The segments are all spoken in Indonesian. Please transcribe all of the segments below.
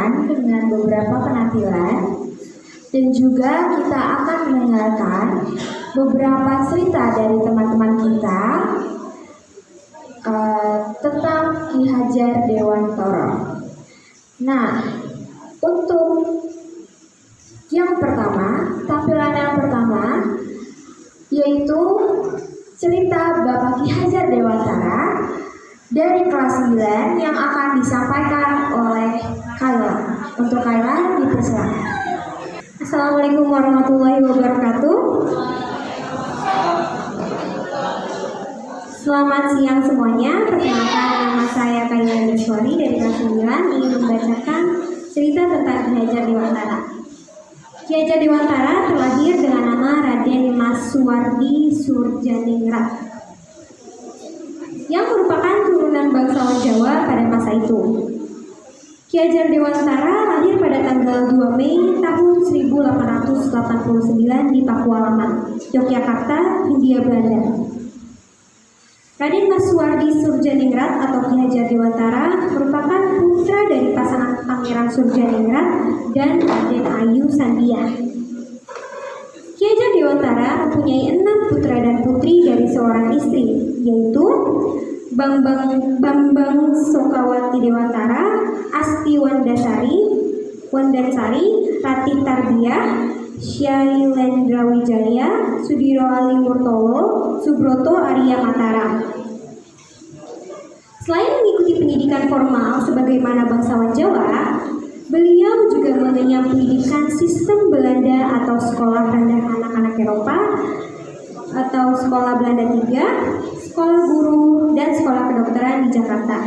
sajikan dengan beberapa penampilan dan juga kita akan mendengarkan beberapa cerita dari teman-teman kita tentang Ki Hajar Dewantara. Nah, untuk yang pertama, tampilan yang pertama yaitu cerita Bapak Ki Hajar Dewantara dari kelas 9 yang akan disampaikan oleh Kayla. Untuk Kayla dipersilakan. Assalamualaikum warahmatullahi wabarakatuh. Selamat siang semuanya. Perkenalkan, nama saya Kayla Deswari dari kelas 9 ingin membacakan cerita tentang Ki Hajar Dewantara. Ki Hajar Dewantara terlahir dengan nama Raden Mas Suwardi Surjaningrat yang merupakan turunan bangsawan Jawa pada masa itu. Ki Hajar Dewantara lahir pada tanggal 2 Mei tahun 1889 di Pakualaman, Yogyakarta, Hindia Belanda. Raden Mas Suwardi Surjaningrat atau Ki Hajar Dewantara merupakan putra dari pasangan Pangeran Surjaningrat dan Raden Ayu Sandiah. Ki Hajar Dewantara mempunyai 6 putra dan putri dari seorang istri, yaitu Bambang Sokawati Dewantara, Asti Wandansari, Ratih Tarbiyah, Syailendra Wijaya, Sudiro Ali Murtolo, Subroto Arya Mataram. Selain mengikuti pendidikan formal sebagaimana bangsawan Jawa, beliau juga mengenyam pendidikan sistem Belanda atau sekolah rendah anak-anak Eropa atau sekolah Belanda 3, sekolah guru, dan sekolah kedokteran di Jakarta.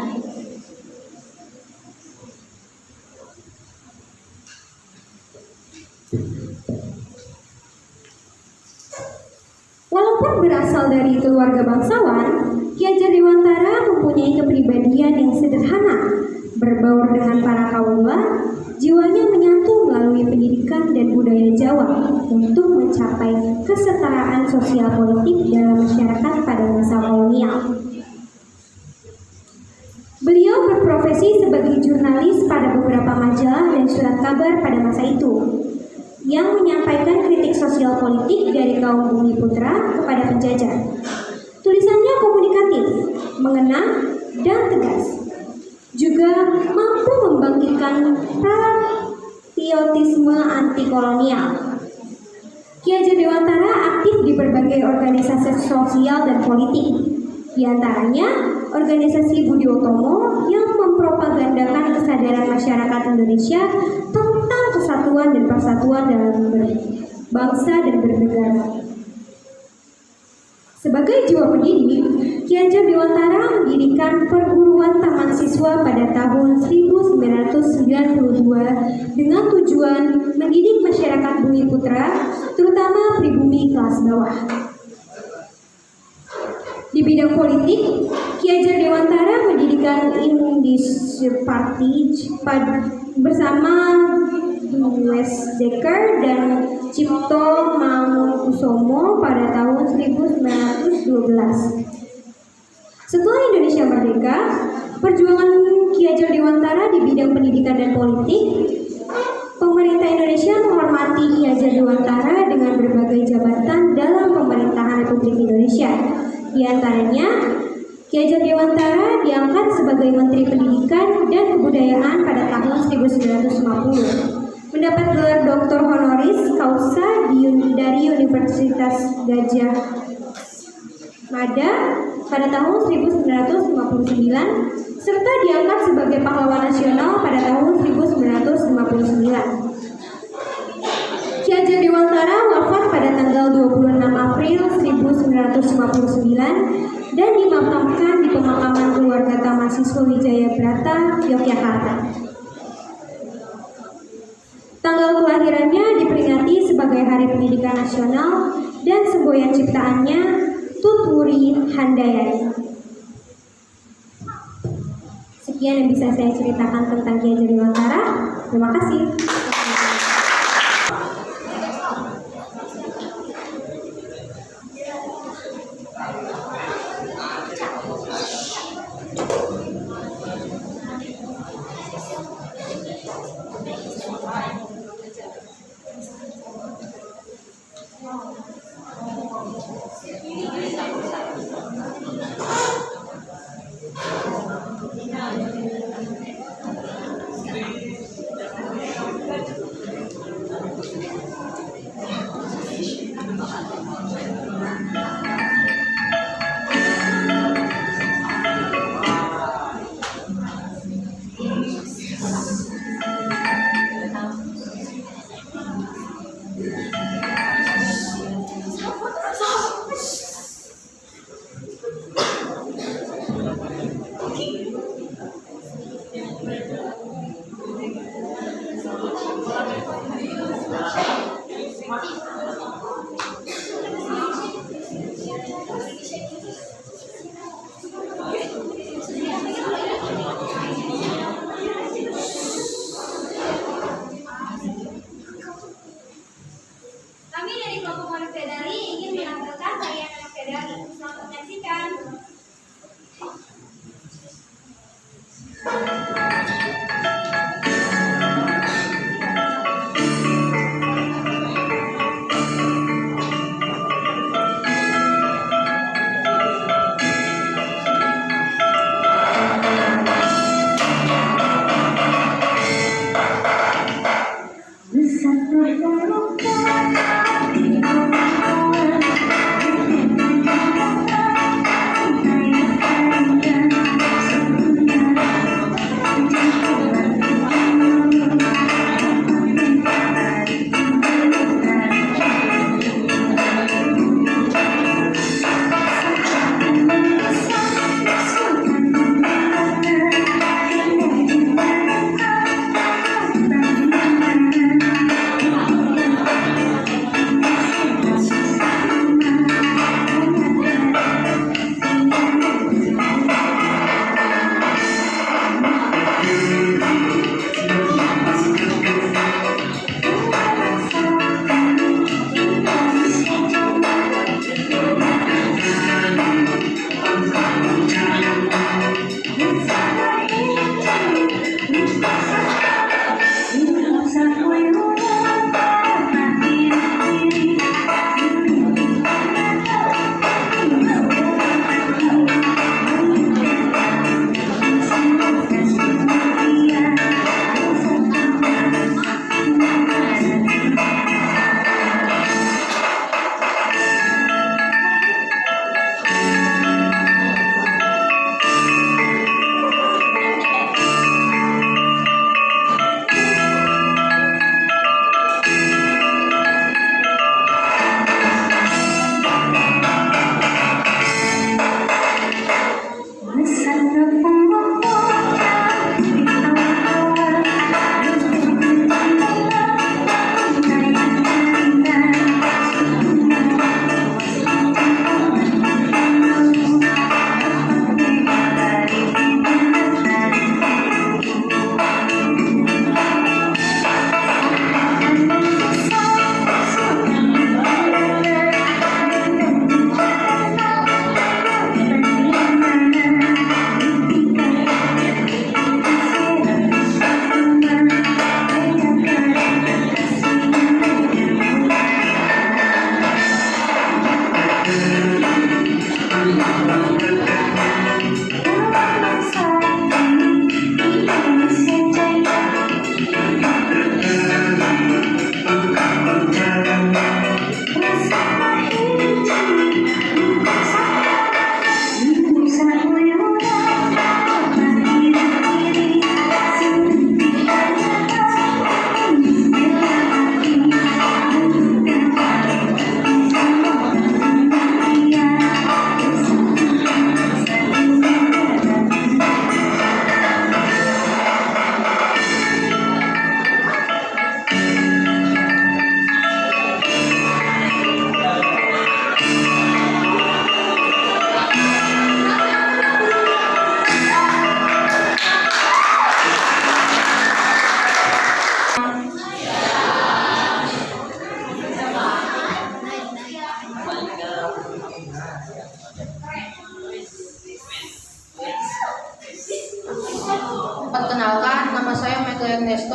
Walaupun berasal dari keluarga bangsawan, Ki Hajar Dewantara mempunyai kepribadian yang sederhana, berbaur dengan para kaula, jiwanya menyatu melalui pendidikan dan budaya Jawa untuk mencapai kesetaraan sosial politik dalam masyarakat pada masa kolonial. Beliau berprofesi sebagai jurnalis pada beberapa majalah dan surat kabar pada masa itu, yang menyampaikan kritik sosial politik dari kaum Bumiputra kepada penjajah. Tulisannya komunikatif, mengena, dan tegas. Juga mampu membangkitkan patriotisme anti kolonial. Ki Hajar Dewantara aktif di berbagai organisasi sosial dan politik, di antaranya organisasi Budi Utomo yang mempropagandakan kesadaran masyarakat Indonesia tentang kesatuan dan persatuan dalam berbangsa dan bernegara. Sebagai jiwa pendidik, Ki Hajar Dewantara mendirikan perguruan taman siswa pada tahun 1992 dengan tujuan mendidik masyarakat Bumiputra, terutama pribumi kelas bawah. Di bidang politik, Ki Hajar Dewantara mendirikan Indische Party bersama Wes Dekker dan Cipto Mangunkusumo pada tahun 1912. Setelah Indonesia merdeka, perjuangan Ki Hajar Dewantara di bidang pendidikan dan politik, pemerintah Indonesia menghormati Ki Hajar Dewantara dengan berbagai jabatan dalam pemerintahan Republik Indonesia. Di antaranya, Ki Hajar Dewantara diangkat sebagai Menteri Pendidikan dan Kebudayaan pada tahun 1950. Mendapat gelar Doktor Honoris Causa dari Universitas Gadjah Mada pada tahun 1959, serta diangkat sebagai Pahlawan Nasional pada tahun 1959. Ki Hajar Dewantara wafat pada tanggal 26 April 1959 dan dimakamkan di pemakaman keluarga Taman Siswa Wijaya Brata, Yogyakarta. Tanggal kelahirannya diperingati sebagai Hari Pendidikan Nasional dan semboyan ciptaannya Tutwuri Handayani. Sekian yang bisa saya ceritakan tentang Ki Hajar Dewantara. Terima kasih.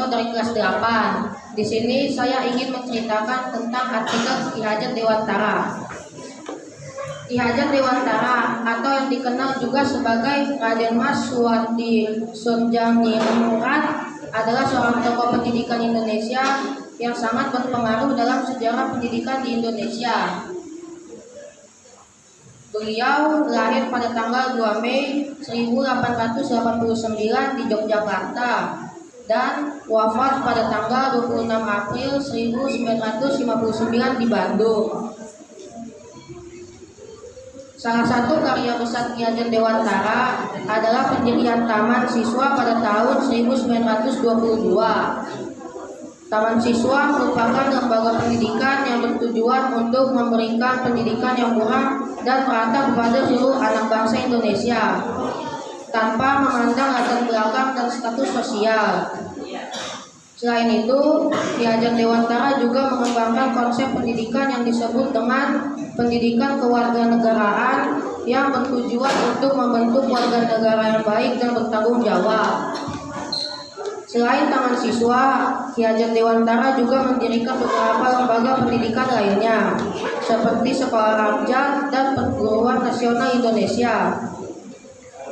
Suhartono dari kelas 8. Di sini saya ingin menceritakan tentang artikel Ki Hajat Dewantara. Ki Hajat Dewantara atau yang dikenal juga sebagai Raden Mas Suwardi Surjaningrat adalah seorang tokoh pendidikan Indonesia yang sangat berpengaruh dalam sejarah pendidikan di Indonesia. Beliau lahir pada tanggal 2 Mei 1889 di Yogyakarta dan wafat pada tanggal 26 April 1959 di Bandung. Salah satu karya besar Ki Hajat Dewantara adalah pendirian Taman Siswa pada tahun 1922. Taman Siswa merupakan lembaga pendidikan yang bertujuan untuk memberikan pendidikan yang murah dan merata kepada seluruh anak bangsa Indonesia tanpa memandang latar belakang dan status sosial. Selain itu, Ki Hajat Dewantara juga mengembangkan konsep pendidikan yang disebut dengan pendidikan kewarganegaraan yang bertujuan untuk membentuk warga negara yang baik dan bertanggung jawab. Selain Taman Siswa, Ki Hajat Dewantara juga mendirikan beberapa lembaga pendidikan lainnya, seperti Sekolah Rakyat dan Perguruan Nasional Indonesia.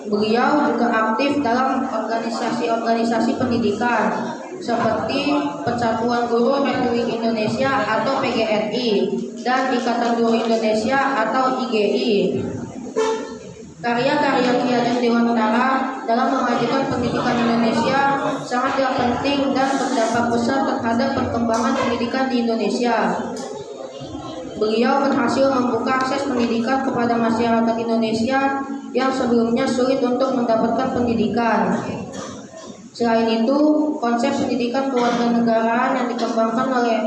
Beliau juga aktif dalam organisasi-organisasi pendidikan, seperti Persatuan Guru Republik Indonesia atau PGRI dan Ikatan Guru Indonesia atau IGI. Karya-karya Ki Hajat Dewantara dalam memajukan pendidikan Indonesia sangatlah penting dan berdampak besar terhadap perkembangan pendidikan di Indonesia. Beliau berhasil membuka akses pendidikan kepada masyarakat Indonesia yang sebelumnya sulit untuk mendapatkan pendidikan. Selain itu, konsep pendidikan kewarganegaraan yang dikembangkan oleh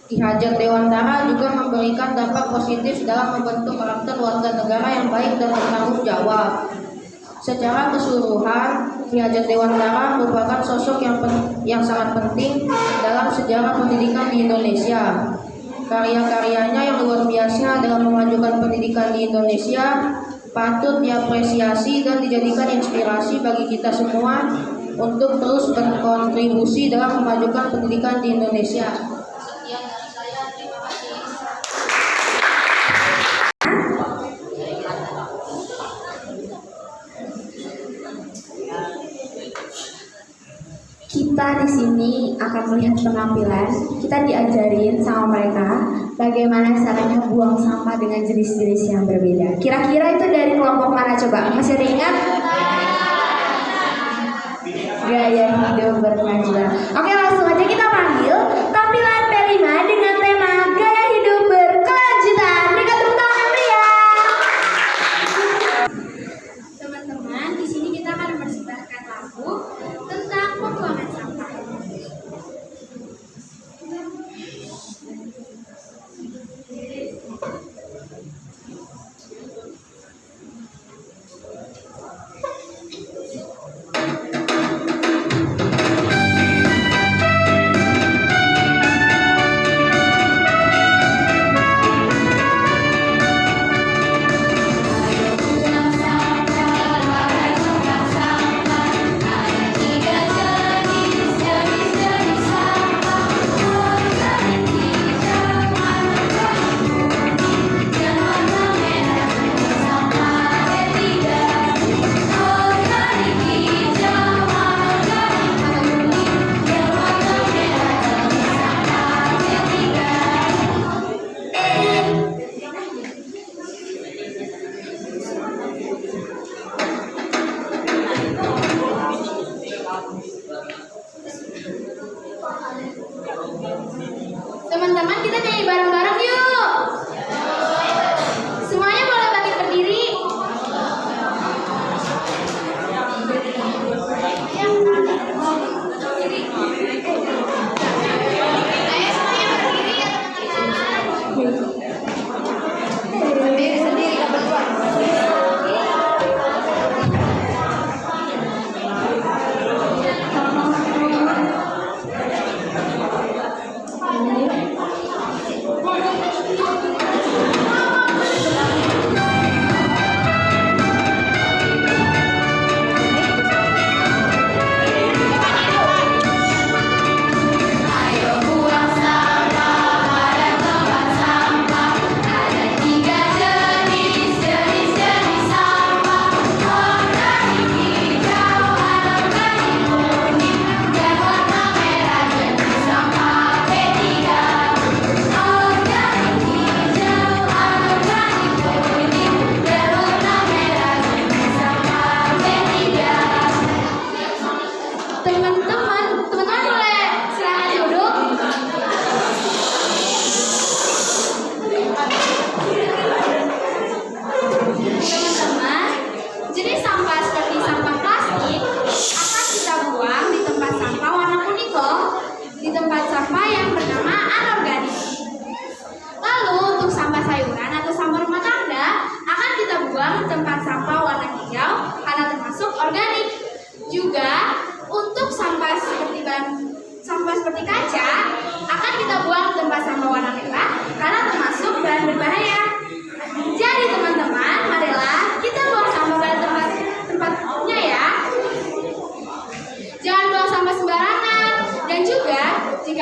Ki Hajat Dewantara juga memberikan dampak positif dalam membentuk karakter warga negara yang baik dan bertanggung jawab. Secara keseluruhan, Ki Hajat Dewantara merupakan sosok yang sangat penting dalam sejarah pendidikan di Indonesia. Karya-karyanya yang luar biasa dalam memajukan pendidikan di Indonesia patut diapresiasi dan dijadikan inspirasi bagi kita semua untuk terus berkontribusi dalam memajukan pendidikan di Indonesia. Sekian dari saya, terima kasih. Kita di sini akan melihat penampilan. Kita diajarin sama mereka bagaimana caranya buang sampah dengan jenis-jenis yang berbeda. Kira-kira itu dari kelompok mana coba? Masih ada ingat? Gaya hidup berkelanjutan. Oke, langsung aja kita panggil tampilan P5 dengan tema gaya hidup berkelanjutan. Berikan tepuk tangan yang meriah. Teman-teman, di sini kita akan mempersembahkan lagu tentang pembuangan sampah.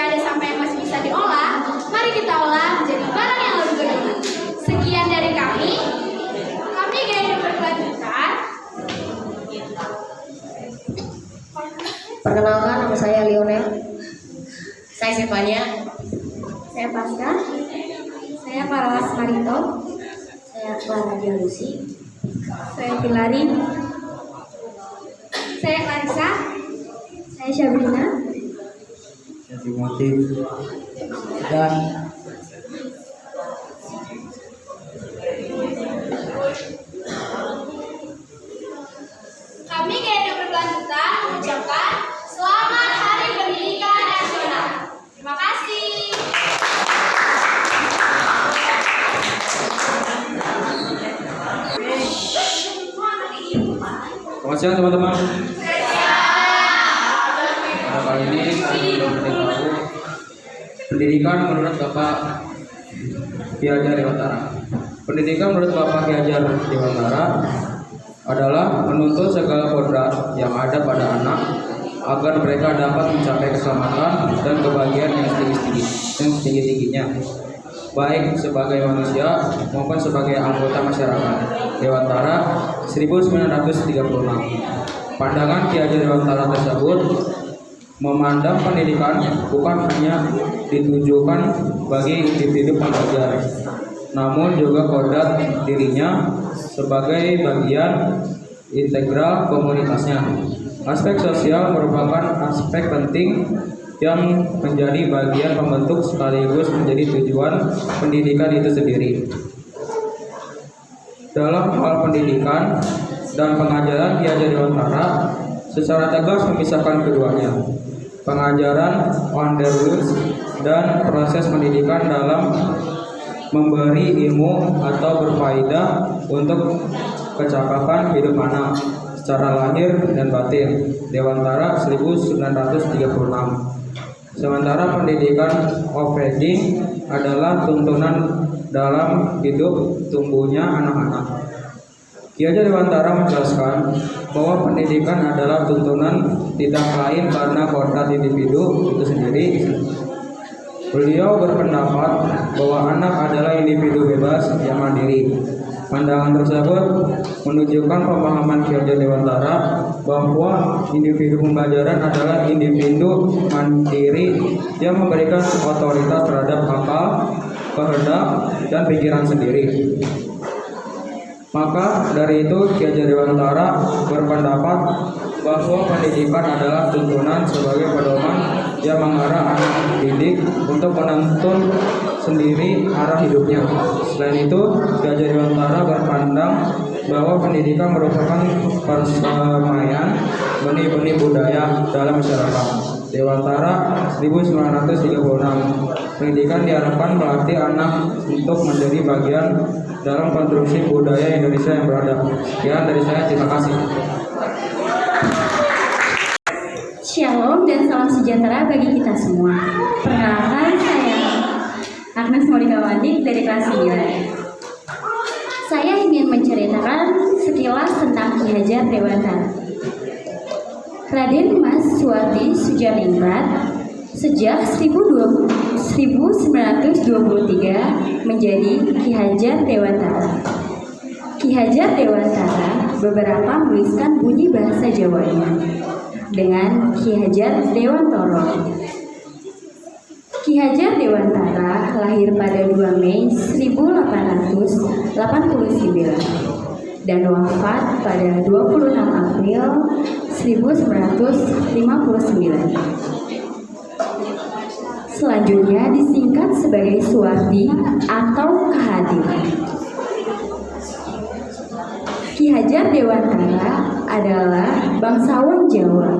ada sampah yang masih bisa diolah, mari kita olah menjadi barang yang lebih berguna. Sekian dari kami gaya hidup berkelanjutan. Perkenalkan, nama saya Lionel. Saya Stefania. Saya Pasca. Saya Parawas Marito. Saya Clara Dialusi. Saya Pilari. Saya Clarissa. Saya Syabrina. Saya Timothy. Dan kami gaya hidup berkelanjutan mengucapkan Selamat Hari Pendidikan Nasional. Terima kasih. selamat siang teman-teman. Pada kali ini kami memberitahu pendidikan menurut Bapak Ki Hajar Dewantara. Pendidikan menurut Bapak Ki Hajar Dewantara adalah menuntut segala kodrat yang ada pada anak agar mereka dapat mencapai keselamatan dan kebahagiaan yang setinggi-tingginya, baik sebagai manusia maupun sebagai anggota masyarakat. Dewantara 1936. Pandangan Ki Hajar Dewantara tersebut memandang pendidikan bukan hanya ditujukan bagi individu pembelajar, namun juga kodrat dirinya sebagai bagian integral komunitasnya. Aspek sosial merupakan aspek penting yang menjadi bagian pembentuk sekaligus menjadi tujuan pendidikan itu sendiri. Dalam hal pendidikan dan pengajaran Ki Hajar Dewantara secara tegas memisahkan keduanya. Pengajaran on the rules dan proses pendidikan dalam memberi ilmu atau berfaedah untuk kecakapan hidup anak secara lahir dan batin. Dewantara 1936. Sementara pendidikan offending adalah tuntunan dalam hidup tumbuhnya anak-anak. Ki Hajar Dewantara menjelaskan bahwa pendidikan adalah tuntunan tidak lain karena kodrat individu itu sendiri. Beliau berpendapat bahwa anak adalah individu bebas yang mandiri. Pandangan tersebut menunjukkan pemahaman Ki Hajar Dewantara bahwa individu pembelajaran adalah individu mandiri yang memberikan otoritas terhadap akal, kehendak, dan pikiran sendiri. Maka dari itu Ki Hajar Dewantara berpendapat bahwa pendidikan adalah tuntunan sebagai pedoman yang mengarah anak didik untuk menuntun sendiri arah hidupnya. Selain itu, Ki Hajar Dewantara berpandang bahwa pendidikan merupakan persemaian benih-benih budaya dalam masyarakat. Dewantara 1936. Pendidikan diharapkan melatih anak untuk menjadi bagian dalam konstruksi budaya Indonesia yang beradab. Sekian dari saya, terima kasih. Shalom dan salam sejahtera bagi kita semua. Perkenalkan, saya Agnes Monika Wandik dari kelas 9. Saya ingin menceritakan sekilas tentang Ki Hajar Dewantara. Raden Mas Suwardi Sudjaningrat sejak 1923 menjadi Ki Hajar Dewantara. Ki Hajar Dewantara beberapa menuliskan bunyi bahasa Jawanya dengan Ki Hajar Dewantoro. Ki Hajar Dewantara lahir pada 2 Mei 1889 dan wafat pada 26 April 1959. Selanjutnya disingkat sebagai Suwardi atau Kahadir. Ki Hajar Dewantara adalah bangsawan Jawa,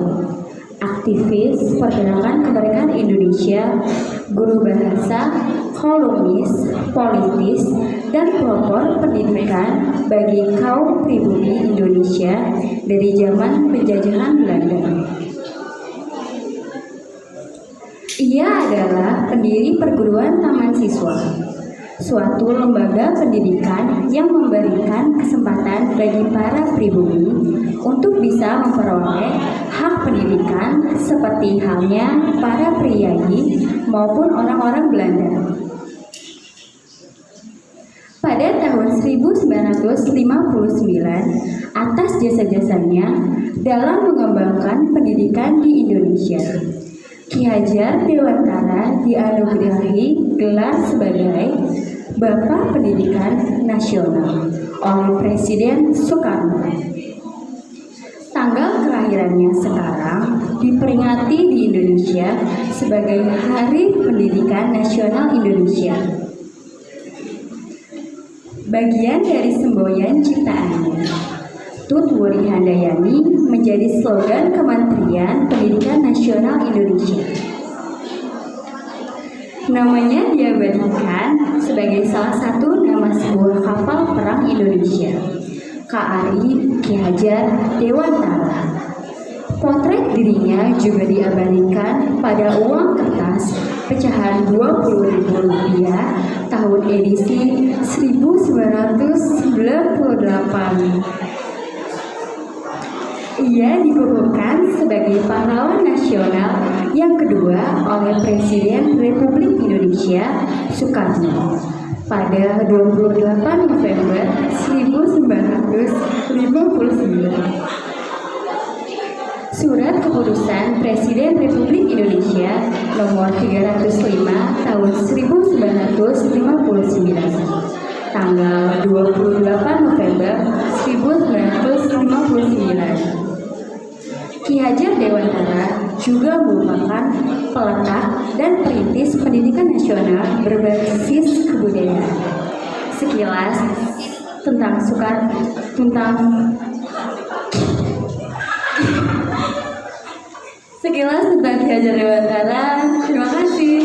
aktivis pergerakan kemerdekaan Indonesia, guru bahasa, kolumnis, politis, dan pelopor pendidikan bagi kaum pribumi Indonesia dari zaman penjajahan Belanda. Ia adalah pendiri perguruan Taman Siswa. suatu lembaga pendidikan yang memberikan kesempatan bagi para pribumi untuk bisa memperoleh hak pendidikan seperti halnya para priayi maupun orang-orang Belanda. Pada tahun 1959, atas jasa-jasanya dalam mengembangkan pendidikan di Indonesia, Ki Hajar Dewantara dianugerahi gelar sebagai Bapak Pendidikan Nasional oleh Presiden Soekarno. Tanggal kelahirannya sekarang diperingati di Indonesia sebagai Hari Pendidikan Nasional Indonesia. Bagian dari semboyan ciptaannya, Tut Wuri Handayani menjadi slogan Kementerian Pendidikan Nasional Indonesia. Namanya diabadikan sebagai salah satu nama sebuah kapal perang Indonesia, KRI Ki Hajar Dewantara. Potret dirinya juga diabadikan pada uang kertas pecahan Rp20.000 tahun edisi 1998. Ia dikukuhkan sebagai pahlawan nasional yang kedua oleh Presiden Republik Indonesia Soekarno pada 28 November 1959. Surat Keputusan Presiden Republik Indonesia nomor 305 tahun 1959 tanggal 28 November 1959. Ki Hajar Dewantara juga merupakan peletak dan perintis pendidikan nasional berbasis kebudayaan. Sekilas tentang Ki Hajar Dewantara. Terima kasih.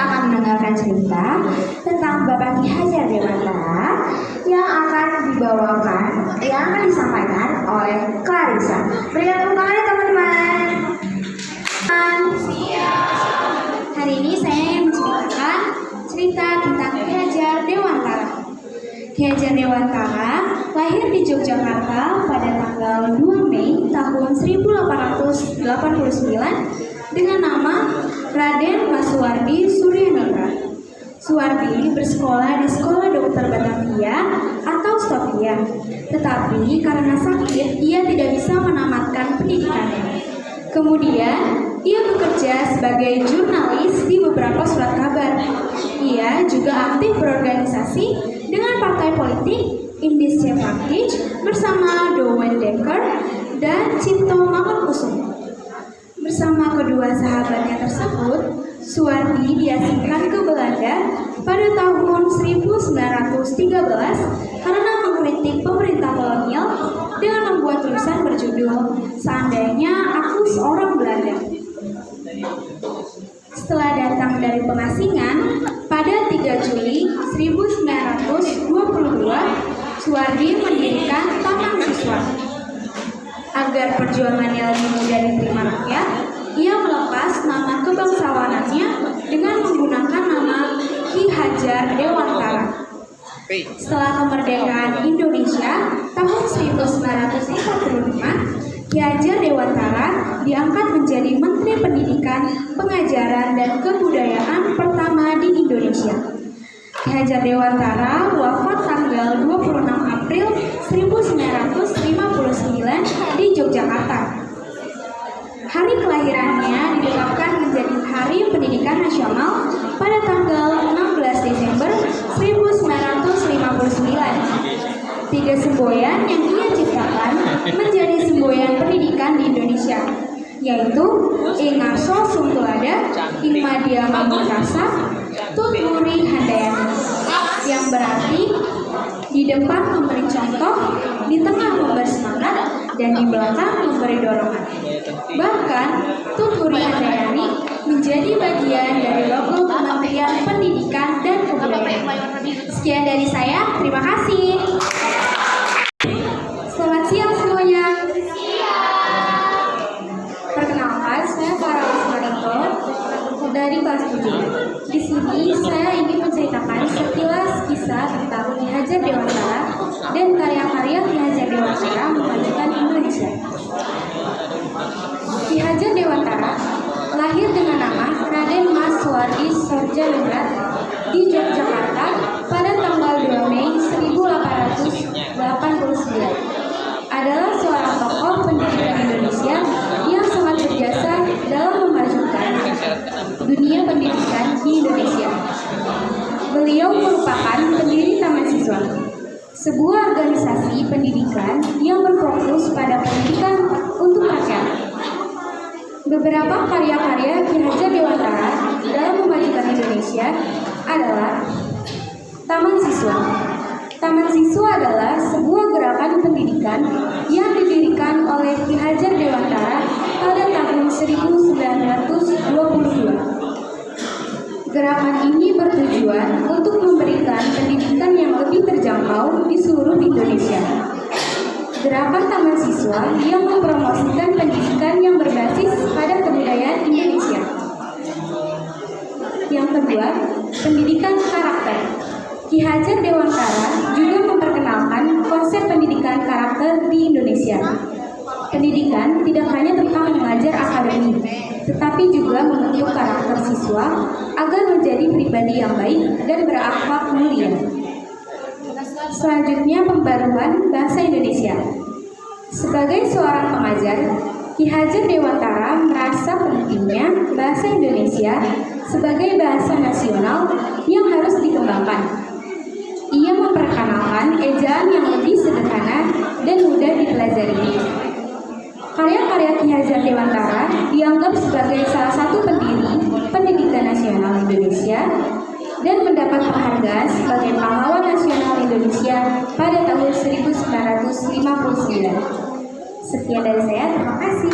akan mendengarkan cerita tentang Bapak Ki Hajar Dewantara yang akan disampaikan oleh Clarissa. Berikan tepuk tangannya teman-teman. Hari ini saya yang menceritakan cerita tentang Ki Hajar Dewantara. Ki Hajar Dewantara lahir di Yogyakarta pada tanggal 2 Mei tahun 1889 dengan nama Raden Masuwardi Suryanegrat. Suwardi bersekolah di Sekolah Dokter Batavia atau Stovia, tetapi karena sakit ia tidak bisa menamatkan pendidikannya. Kemudian ia bekerja sebagai jurnalis di beberapa surat kabar. Ia juga aktif berorganisasi dengan partai politik Indische Partij bersama Douwe Dekker dan Cipto Mangunkusumo. Bersama kedua sahabatnya tersebut, Suwardi diasingkan ke Belanda pada tahun 1913 karena mengkritik pemerintah kolonial dengan membuat tulisan berjudul "Seandainya Aku Seorang Belanda". Setelah datang dari pengasingan, pada 3 Juli 1922, Suwardi mendirikan Taman Siswa. Agar perjuangannya lebih mudah diterima rakyat, ia melepas nama kebangsawanannya dengan menggunakan nama Ki Hajar Dewantara. Setelah kemerdekaan Indonesia tahun 1945, Ki Hajar Dewantara diangkat menjadi Menteri Pendidikan, Pengajaran, dan Kebudayaan pertama di Indonesia. Ki Hajar Dewantara wafat tanggal 26 April 1959 di Yogyakarta. Hari kelahirannya ditetapkan menjadi Hari Pendidikan Nasional pada tanggal 16 Desember 1959. 3 semboyan yang ia ciptakan menjadi semboyan pendidikan di Indonesia, yaitu Ing Arso Sungtulada, Ing Madya Mamukasa, Tuturi Handayani, yang berarti di depan memberi contoh, di tengah memberi semangat, dan di belakang memberi dorongan. Bahkan, Tuturi Handayani menjadi bagian dari logo Kementerian Pendidikan dan Kebudayaan. Sekian dari saya, terima kasih. Selamat siang semuanya. Perkenalkan, saya Farah Ismarinto dari kelas 7. Di sini saya ingin menceritakan sekilas kisah tentang Ki Hajar Dewantara dan karya-karya Ki Hajar Dewantara memajukan Indonesia. Ki Hajar Dewantara lahir dengan nama Raden Masuwardi Suryanegrat di Yogyakarta pada tanggal 2 Mei 1889. Adalah seorang tokoh pendidikan Indonesia yang sangat berjasa dalam memajukan dunia pendidikan di Indonesia. Beliau merupakan pendiri Taman Siswa, sebuah organisasi pendidikan yang berfokus pada pendidikan untuk rakyat. Beberapa karya-karya Ki Hajar Dewantara dalam memajukan Indonesia adalah Taman Siswa. Taman Siswa adalah sebuah gerakan pendidikan yang didirikan oleh Ki Hajar Dewantara pada tahun 1922. Gerakan ini bertujuan untuk memberikan pendidikan yang lebih terjangkau di seluruh Indonesia. Gerakan Taman Siswa yang mempromosikan pendidikan yang berbasis pada kebudayaan Indonesia. Yang kedua, pendidikan karakter. Ki Hajar Dewantara juga memperkenalkan konsep pendidikan karakter di Indonesia. Pendidikan tidak hanya tentang mengajar akademik, tetapi juga membentuk karakter siswa agar menjadi pribadi yang baik dan berakhlak mulia. Selanjutnya, pembaruan bahasa Indonesia. Sebagai seorang pengajar, Ki Hajar Dewantara merasa pentingnya bahasa Indonesia sebagai bahasa nasional yang harus dikembangkan. Ia memperkenalkan ejaan yang lebih sederhana dan mudah dipelajari. Karya-karya Ki Hajar Dewantara dianggap sebagai salah satu pendiri pendidikan nasional Indonesia dan mendapat penghargaan sebagai pahlawan nasional Indonesia pada tahun 1959. Sekian dari saya, terima kasih.